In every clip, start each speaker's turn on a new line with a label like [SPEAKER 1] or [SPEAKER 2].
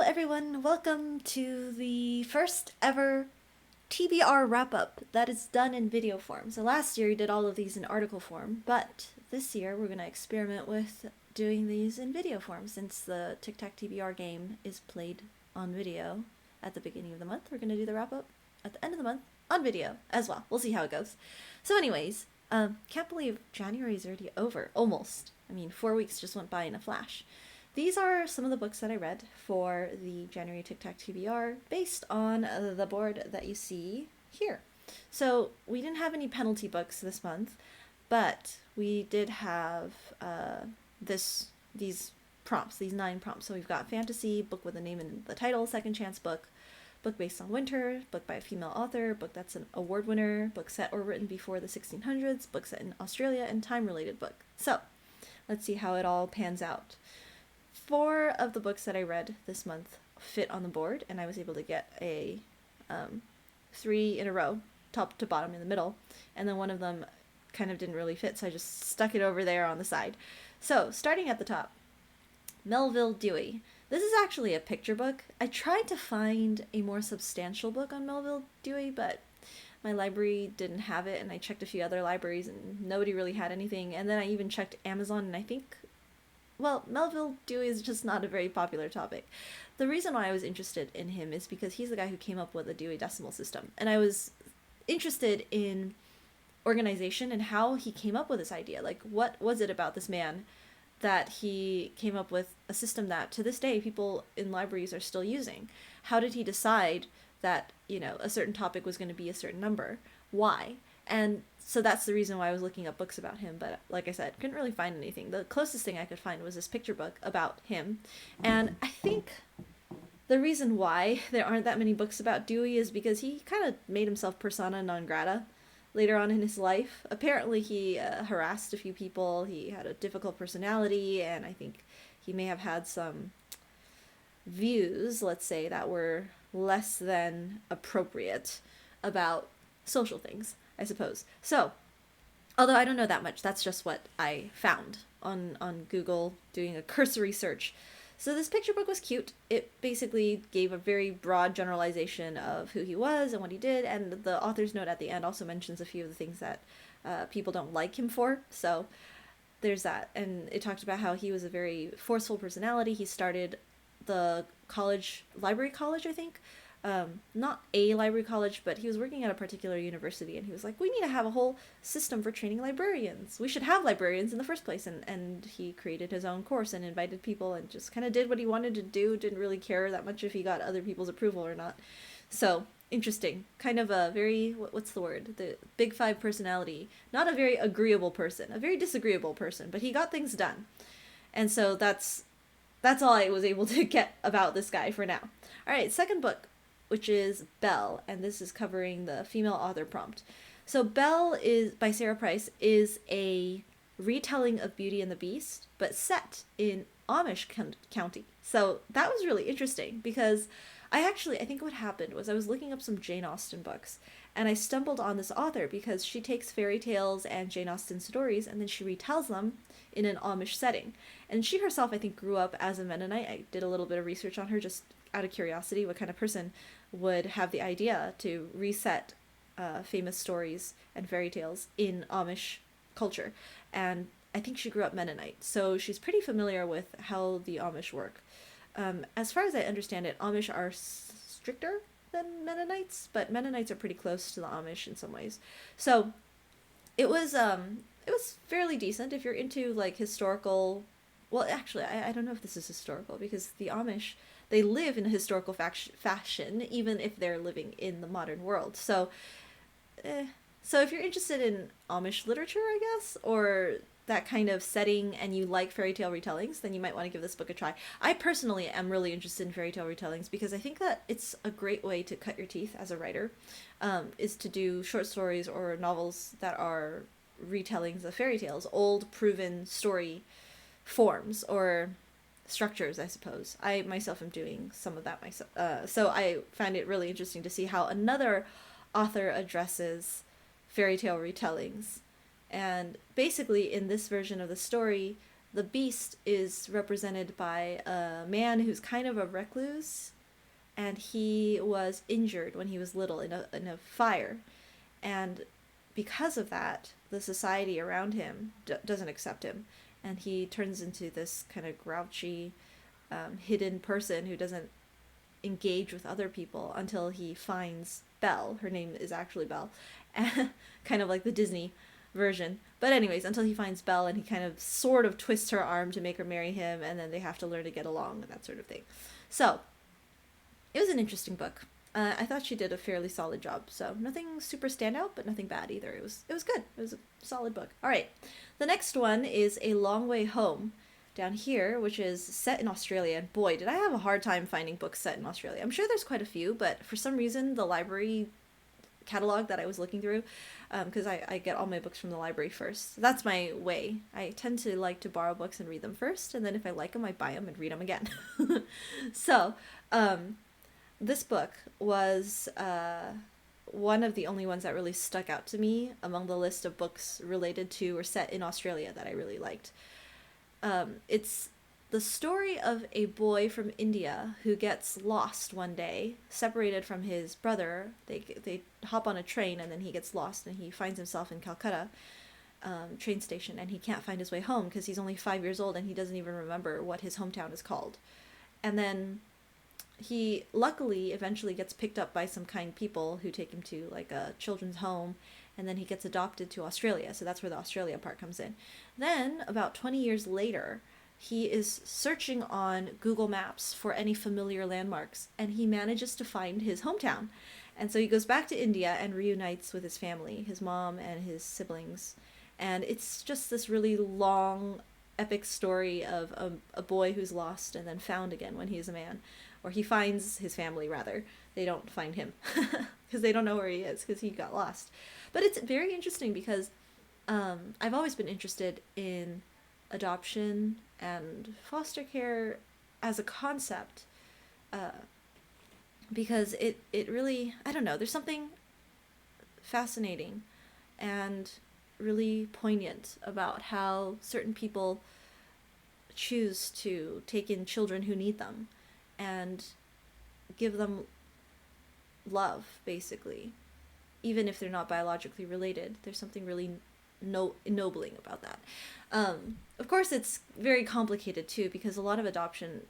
[SPEAKER 1] everyone, welcome to the first ever TBR wrap-up that is done in video form. So last year we did all of these in article form, but this year we're going to experiment with doing these in video form since the Tic-tac-TBR game is played on video at the beginning of the month. We're going to do the wrap-up at the end of the month on video as well. We'll see how it goes. So anyways, can't believe January is already over, almost. I mean, 4 weeks just went by in a flash. These are some of the books that I read for the January Tic-tac-TBR based on the board that you see here. So we didn't have any penalty books this month, but we did have these prompts, these 9 prompts. So we've got fantasy, book with a name in the title, second chance book based on winter, book by a female author, book that's an award winner, book set or written before the 1600s, book set in Australia, and time-related book. So let's see how it all pans out. 4 of the books that I read this month fit on the board, and I was able to get a 3 in a row, top to bottom in the middle, and then one of them kind of didn't really fit, so I just stuck it over there on the side. So, starting at the top, Melville Dewey. This is actually a picture book. I tried to find a more substantial book on Melville Dewey, but my library didn't have it, and I checked a few other libraries, and nobody really had anything, and then I even checked Amazon, and I think Melville Dewey is just not a very popular topic. The reason why I was interested in him is because he's the guy who came up with the Dewey Decimal System. And I was interested in organization and how he came up with this idea. Like, what was it about this man that he came up with a system that, to this day, people in libraries are still using? How did he decide that, a certain topic was going to be a certain number? Why? And so that's the reason why I was looking up books about him, but like I said, couldn't really find anything. The closest thing I could find was this picture book about him, and I think the reason why there aren't that many books about Dewey is because he kind of made himself persona non grata later on in his life. Apparently he harassed a few people, he had a difficult personality, and I think he may have had some views, let's say, that were less than appropriate about social things, I suppose. So, although I don't know that much, that's just what I found on Google doing a cursory search. So this picture book was cute. It basically gave a very broad generalization of who he was and what he did, and the author's note at the end also mentions a few of the things that people don't like him for. So there's that. And it talked about how he was a very forceful personality. He started the library college, I think, not a library college, but he was working at a particular university, and he was like, we need to have a whole system for training librarians. We should have librarians in the first place. And he created his own course and invited people and just kind of did what he wanted to do. Didn't really care that much if he got other people's approval or not. So interesting. Kind of a very, what's the word? The big 5 personality. Not a very agreeable person, a very disagreeable person, but he got things done. And so that's all I was able to get about this guy for now. All right, second book, which is Belle, and this is covering the female author prompt. So Belle is, by Sarah Price, is a retelling of Beauty and the Beast, but set in Amish County. So that was really interesting, because I think what happened was I was looking up some Jane Austen books, and I stumbled on this author because she takes fairy tales and Jane Austen stories, and then she retells them in an Amish setting. And she herself, I think, grew up as a Mennonite. I did a little bit of research on her just out of curiosity, what kind of person would have the idea to reset famous stories and fairy tales in Amish culture. And I think she grew up Mennonite, so she's pretty familiar with how the Amish work. As far as I understand it, Amish are stricter than Mennonites, but Mennonites are pretty close to the Amish in some ways. So it was fairly decent if you're into like historical. Well, actually, I don't know if this is historical, because the Amish, they live in a historical fashion, even if they're living in the modern world. So if you're interested in Amish literature, I guess, or that kind of setting, and you like fairy tale retellings, then you might want to give this book a try. I personally am really interested in fairy tale retellings because I think that it's a great way to cut your teeth as a writer, is to do short stories or novels that are retellings of fairy tales, old proven story forms or structures, I suppose. I myself am doing some of that myself. So I find it really interesting to see how another author addresses fairy tale retellings. And basically in this version of the story, the beast is represented by a man who's kind of a recluse, and he was injured when he was little in a fire, and because of that, the society around him doesn't accept him, and he turns into this kind of grouchy, hidden person who doesn't engage with other people until he finds Belle. Her name is actually Belle, kind of like the Disney version. But anyways, until he finds Belle, and he kind of sort of twists her arm to make her marry him, and then they have to learn to get along and that sort of thing. So it was an interesting book. I thought she did a fairly solid job. So nothing super standout, but nothing bad either. It was good. It was a solid book. All right, the next one is A Long Way Home, down here, which is set in Australia. And boy, did I have a hard time finding books set in Australia. I'm sure there's quite a few, but for some reason, the library catalog that I was looking through, because I get all my books from the library first. That's my way. I tend to like to borrow books and read them first, and then if I like them, I buy them and read them again. So, this book was one of the only ones that really stuck out to me among the list of books related to or set in Australia that I really liked. It's the story of a boy from India who gets lost one day, separated from his brother. They hop on a train, and then he gets lost, and he finds himself in Calcutta train station, and he can't find his way home because he's only 5 years old and he doesn't even remember what his hometown is called. And then he luckily eventually gets picked up by some kind people who take him to like a children's home, and then he gets adopted to Australia. So that's where the Australia part comes in. Then about 20 years later, he is searching on Google Maps for any familiar landmarks, and he manages to find his hometown. And so he goes back to India and reunites with his family, his mom and his siblings. And it's just this really long, epic story of a boy who's lost and then found again when he is a man. Or he finds his family, rather. They don't find him because they don't know where he is because he got lost. But it's very interesting because I've always been interested in adoption and foster care as a concept, because it really, I don't know, there's something fascinating and really poignant about how certain people choose to take in children who need them and give them love, basically. Even if they're not biologically related, there's something really ennobling about that. Of course, it's very complicated too, because a lot of adoption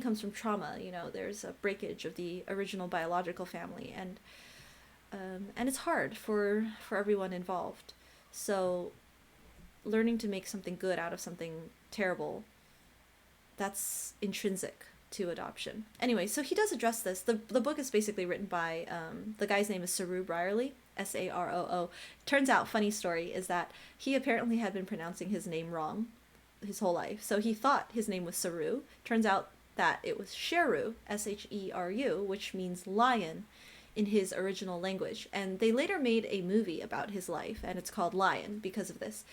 [SPEAKER 1] comes from trauma. You know, there's a breakage of the original biological family, and it's hard for everyone involved. So, learning to make something good out of something terrible, that's intrinsic to adoption. Anyway, so he does address this. The book is basically written by, the guy's name is Saroo Brierley, Saroo. Turns out, funny story, is that he apparently had been pronouncing his name wrong his whole life. So he thought his name was Saroo. Turns out that it was Sheru, Sheru, which means lion in his original language. And they later made a movie about his life, and it's called Lion because of this.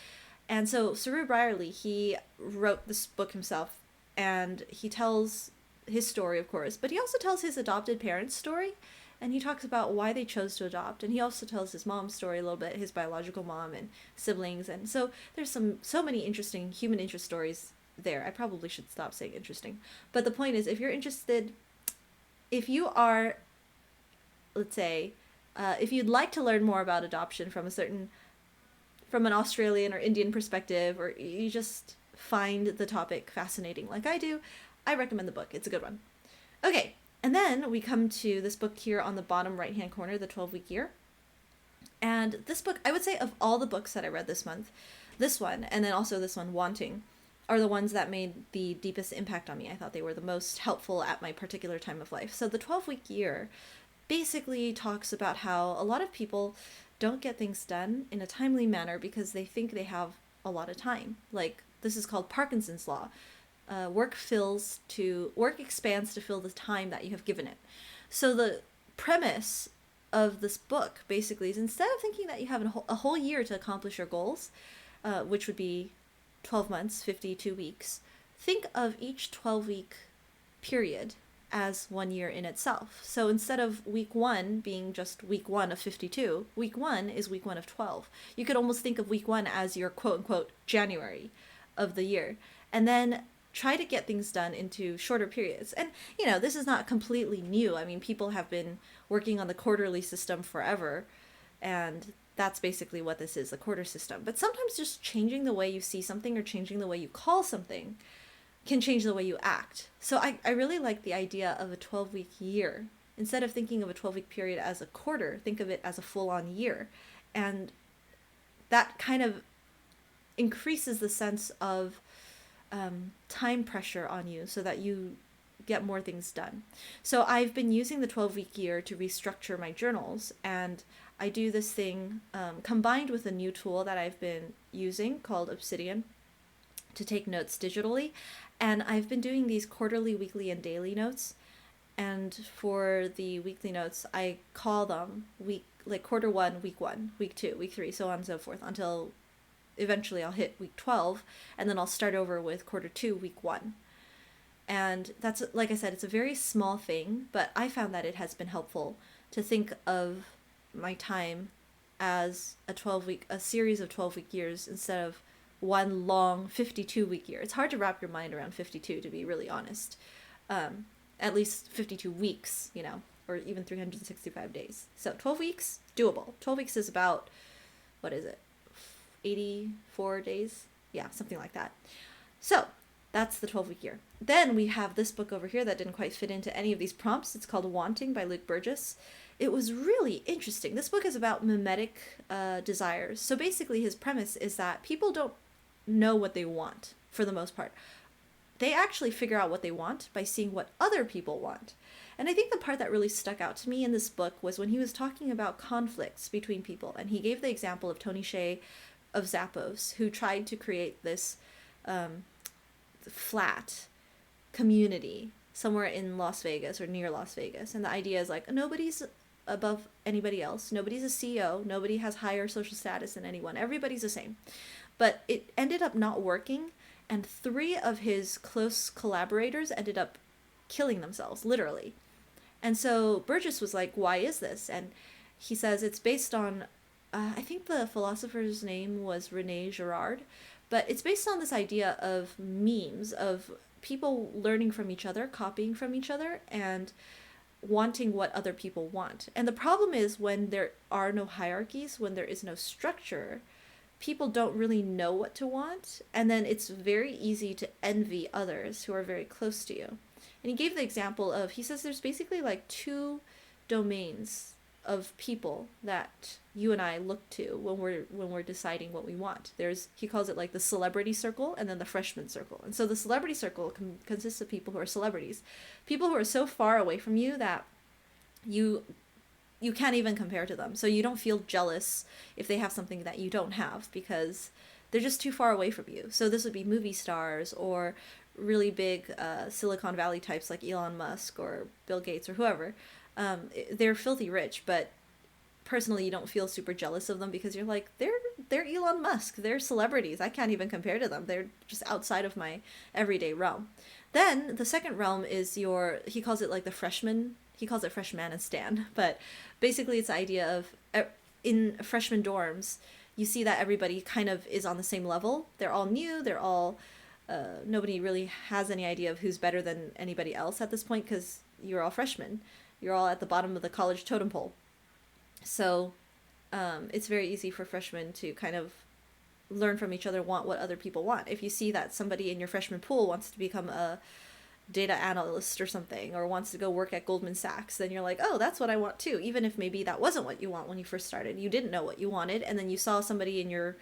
[SPEAKER 1] And so Saroo Brierley, he wrote this book himself, and he tells his story, of course, but he also tells his adopted parents' story, and he talks about why they chose to adopt, and he also tells his mom's story a little bit, his biological mom and siblings, and so there's so many interesting human interest stories there. I probably should stop saying interesting, but the point is, if you're interested, if you are, let's say, if you'd like to learn more about adoption from an Australian or Indian perspective, or you just find the topic fascinating like I do, I recommend the book. It's a good one. Okay, and then we come to this book here on the bottom right-hand corner, The 12-Week Year. And this book, I would say of all the books that I read this month, this one, and then also this one, Wanting, are the ones that made the deepest impact on me. I thought they were the most helpful at my particular time of life. So The 12-Week Year basically talks about how a lot of people don't get things done in a timely manner because they think they have a lot of time. Like, this is called Parkinson's Law. Work expands to fill the time that you have given it. So the premise of this book basically is, instead of thinking that you have a whole year to accomplish your goals, which would be 12 months, 52 weeks, think of each 12-week period as 1 year in itself. So instead of week 1 being just week 1 of 52, week 1 is week 1 of 12. You could almost think of week 1 as your quote-unquote January of the year. and then try to get things done into shorter periods. And, this is not completely new. I mean, people have been working on the quarterly system forever, and that's basically what this is, the quarter system. But sometimes just changing the way you see something or changing the way you call something can change the way you act. So I really like the idea of a 12-week year. Instead of thinking of a 12-week period as a quarter, think of it as a full-on year. And that kind of increases the sense of time pressure on you so that you get more things done. So I've been using the 12-week year to restructure my journals, and I do this thing combined with a new tool that I've been using called Obsidian to take notes digitally. And I've been doing these quarterly, weekly, and daily notes. And for the weekly notes, I call them quarter 1, week 1, week 2, week 3, so on and so forth, until eventually I'll hit week 12, and then I'll start over with quarter 2, week 1. And that's, like I said, it's a very small thing, but I found that it has been helpful to think of my time as a series of 12-week years instead of one long 52-week year. It's hard to wrap your mind around 52, to be really honest. At least 52 weeks, or even 365 days. So 12 weeks, doable. 12 weeks is about, 84 days? Yeah, something like that. So that's the 12-week year. Then we have this book over here that didn't quite fit into any of these prompts. It's called Wanting by Luke Burgess. It was really interesting. This book is about mimetic desires. So basically his premise is that people don't know what they want for the most part. They actually figure out what they want by seeing what other people want. And I think the part that really stuck out to me in this book was when he was talking about conflicts between people. And he gave the example of Tony Hsieh of Zappos, who tried to create this flat community somewhere in Las Vegas or near Las Vegas. And the idea is like, nobody's above anybody else. Nobody's a CEO. Nobody has higher social status than anyone. Everybody's the same. But it ended up not working. And 3 of his close collaborators ended up killing themselves, literally. And so Burgess was like, why is this? And he says it's based on, I think the philosopher's name was Rene Girard, but it's based on this idea of memes, of people learning from each other, copying from each other, and wanting what other people want. And the problem is when there are no hierarchies, when there is no structure, people don't really know what to want, and then it's very easy to envy others who are very close to you. And he gave the example of, he says there's basically like 2 domains of people that you and I look to when we're deciding what we want. He calls it like the celebrity circle and then the freshman circle. And so the celebrity circle consists of people who are celebrities, people who are so far away from you that you can't even compare to them. So you don't feel jealous if they have something that you don't have because they're just too far away from you. So this would be movie stars or really big Silicon Valley types like Elon Musk or Bill Gates or whoever. They're filthy rich, but personally you don't feel super jealous of them because you're like, they're Elon Musk. They're celebrities. I can't even compare to them. They're just outside of my everyday realm. Then the second realm is he calls it like the freshman. He calls it Freshmanistan, but basically it's the idea of in freshman dorms, you see that everybody kind of is on the same level. They're all new. They're all, nobody really has any idea of who's better than anybody else at this point because you're all freshmen. You're all at the bottom of the college totem pole. So it's very easy for freshmen to kind of learn from each other, want what other people want. If you see that somebody in your freshman pool wants to become a data analyst or something, or wants to go work at Goldman Sachs, then you're like, oh, that's what I want too. Even if maybe that wasn't what you want when you first started, you didn't know what you wanted, and then you saw somebody in your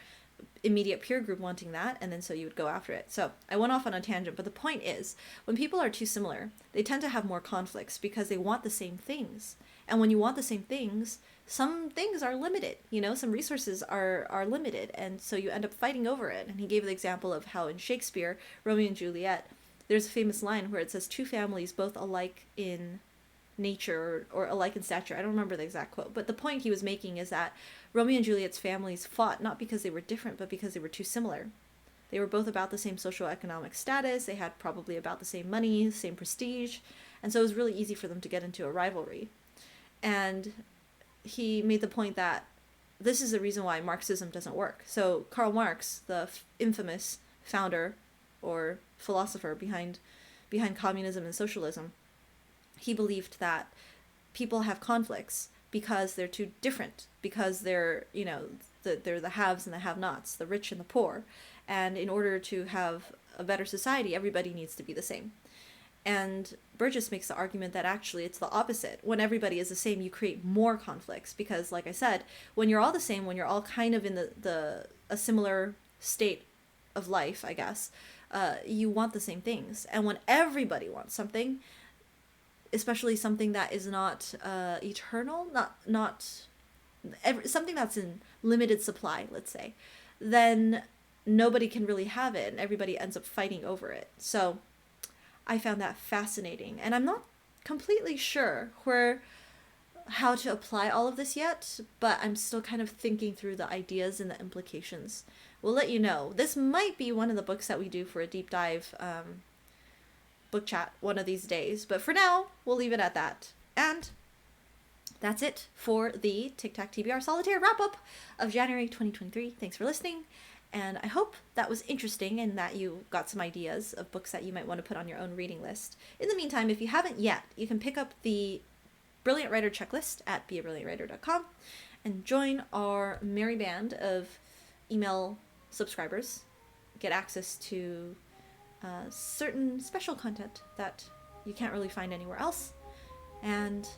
[SPEAKER 1] immediate peer group wanting that, and then so you would go after it. So I went off on a tangent, but the point is, when people are too similar, they tend to have more conflicts because they want the same things. And when you want the same things, some things are limited, some resources are limited, and so you end up fighting over it. And he gave the example of how in Shakespeare, Romeo and Juliet, there's a famous line where it says 2 families both alike in nature or alike in stature. I don't remember the exact quote, but the point he was making is that Romeo and Juliet's families fought not because they were different, but because they were too similar. They were both about the same socioeconomic status. They had probably about the same money, same prestige. And so it was really easy for them to get into a rivalry. And he made the point that this is the reason why Marxism doesn't work. So Karl Marx, the infamous founder or philosopher behind communism and socialism. He believed that people have conflicts because they're too different, because they're, they're the haves and the have-nots, the rich and the poor. And in order to have a better society, everybody needs to be the same. And Burgess makes the argument that actually it's the opposite. When everybody is the same, you create more conflicts because, like I said, when you're all the same, when you're all kind of in a similar state of life, I guess, you want the same things. And when everybody wants something, especially something that is not eternal, something that's in limited supply, let's say, then nobody can really have it and everybody ends up fighting over it. So I found that fascinating, and I'm not completely sure how to apply all of this yet, but I'm still kind of thinking through the ideas and the implications. We'll let you know. This might be one of the books that we do for a deep dive book chat one of these days, but for now, we'll leave it at that. And that's it for the Tic-tac-TBR Solitaire wrap-up of January 2023. Thanks for listening. And I hope that was interesting and that you got some ideas of books that you might want to put on your own reading list. In the meantime, if you haven't yet, you can pick up the Brilliant Writer checklist at beabrilliantwriter.com and join our merry band of email subscribers. Get access to certain special content that you can't really find anywhere else. And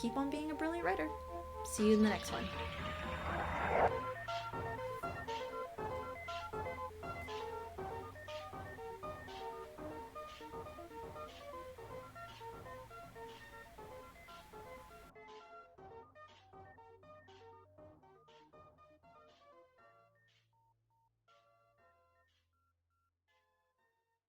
[SPEAKER 1] keep on being a brilliant writer. See you in the next one.